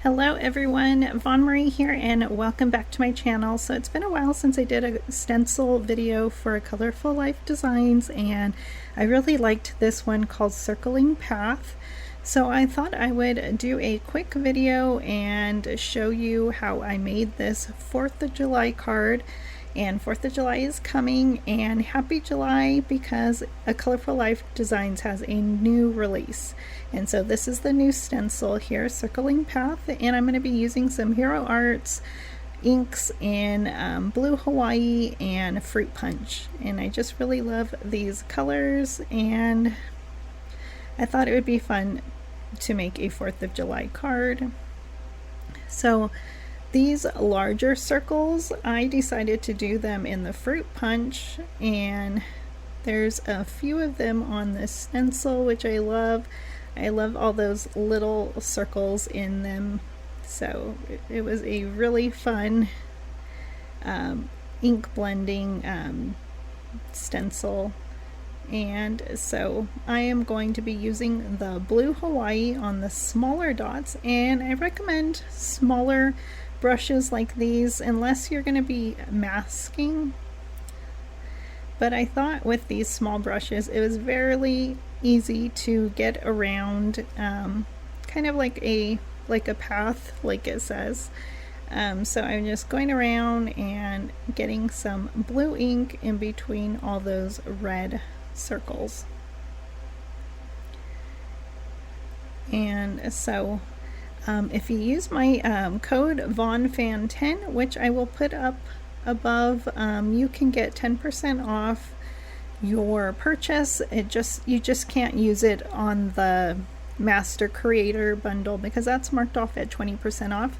Hello everyone, Von Marie here and welcome back to my channel. So it's been a while since I did a stencil video for Colorful Life Designs, and I really liked this one called Circling Path. So I thought I would do a quick video and show you how I made this 4th of July card. And 4th of July is coming, and happy July because a Colorful Life Designs has a new release. And so this is the new stencil here, Circling Path, and I'm going to be using some Hero Arts inks in Blue Hawaii and Fruit Punch. And I just really love these colors, and I thought it would be fun to make a 4th of July card. So these larger circles, I decided to do them in the Fruit Punch, and there's a few of them on this stencil, which I love. I love all those little circles in them. So it was a really fun ink blending stencil. And so I am going to be using the Blue Hawaii on the smaller dots, and I recommend smaller brushes like these unless you're going to be masking. But I thought with these small brushes it was very easy to get around, kind of like a path, like it says. So I'm just going around and getting some blue ink in between all those red circles. And so if you use my code VONFAN10, which I will put up above, you can get 10% off your purchase. You just can't use it on the Master Creator bundle because that's marked off at 20% off.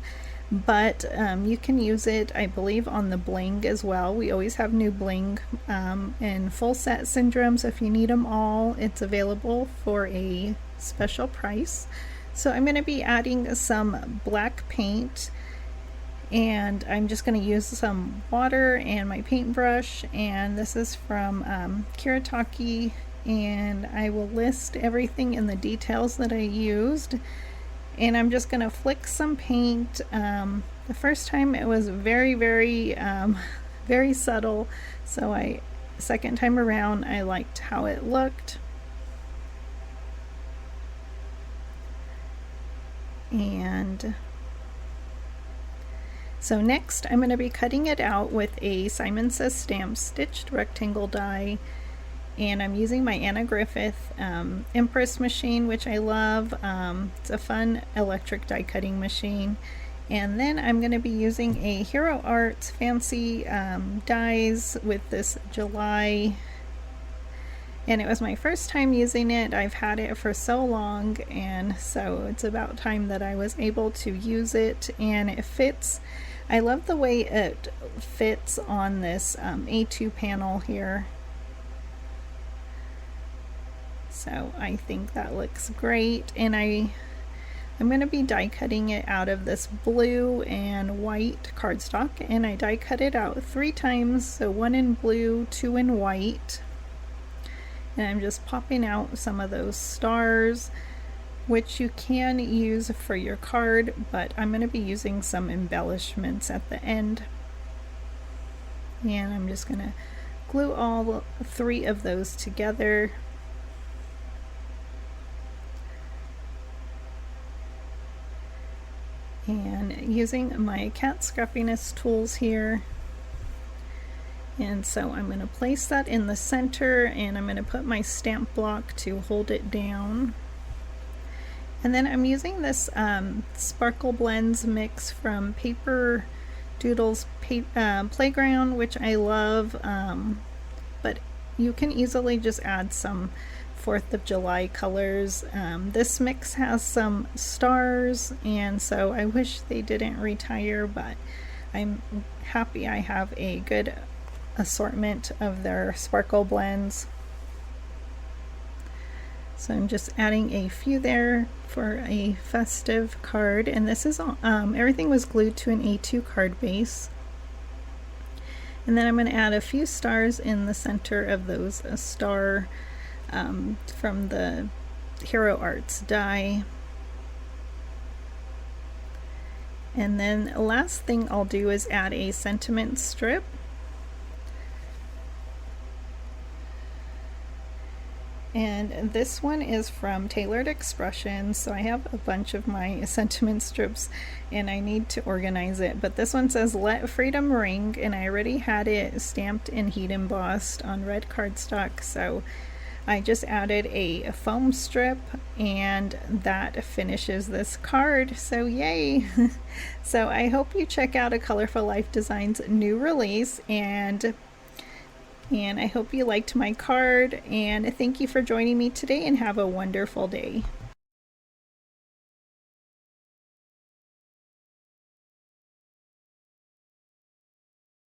But you can use it, I believe, on the bling as well. We always have new bling and full set syndromes. If you need them all, it's available for a special price. So I'm going to be adding some black paint, and I'm just going to use some water and my paintbrush, and this is from Kiritaki, and I will list everything in the details that I used. And I'm just going to flick some paint. The first time it was very subtle, so second time around I liked how it looked. And so next I'm going to be cutting it out with a Simon Says Stamp stitched rectangle die, and I'm using my Anna Griffith Empress machine, which I love. It's a fun electric die cutting machine. And then I'm going to be using a Hero Arts fancy dies with this July, and it was my first time using it. I've had it for so long, and so it's about time that I was able to use it, and it fits. I love the way it fits on this A2 panel here. So I think that looks great, and I'm going to be die cutting it out of this blue and white cardstock, and I die cut it out 3 times, so 1 in blue, 2 in white. And I'm just popping out some of those stars, which you can use for your card, but I'm going to be using some embellishments at the end. And I'm just going to glue all 3 of those together. And using my cat scrappiness tools here. And so I'm going to place that in the center, and I'm going to put my stamp block to hold it down. And then I'm using this Sparkle Blends mix from Paper Doodles Playground, which I love, but you can easily just add some 4th of July colors. This mix has some stars, and so I wish they didn't retire, but I'm happy I have a good assortment of their sparkle blends. So I'm just adding a few there for a festive card, and this is everything was glued to an A2 card base. And then I'm going to add a few stars in the center of those star from the Hero Arts die. And then last thing I'll do is add a sentiment strip. And this one is from Tailored Expressions, so I have a bunch of my sentiment strips and I need to organize it. But this one says "Let Freedom Ring," and I already had it stamped and heat embossed on red cardstock, so I just added a foam strip and that finishes this card, so yay! So I hope you check out A Colorful Life Design's new release, and I hope you liked my card, and thank you for joining me today, and have a wonderful day.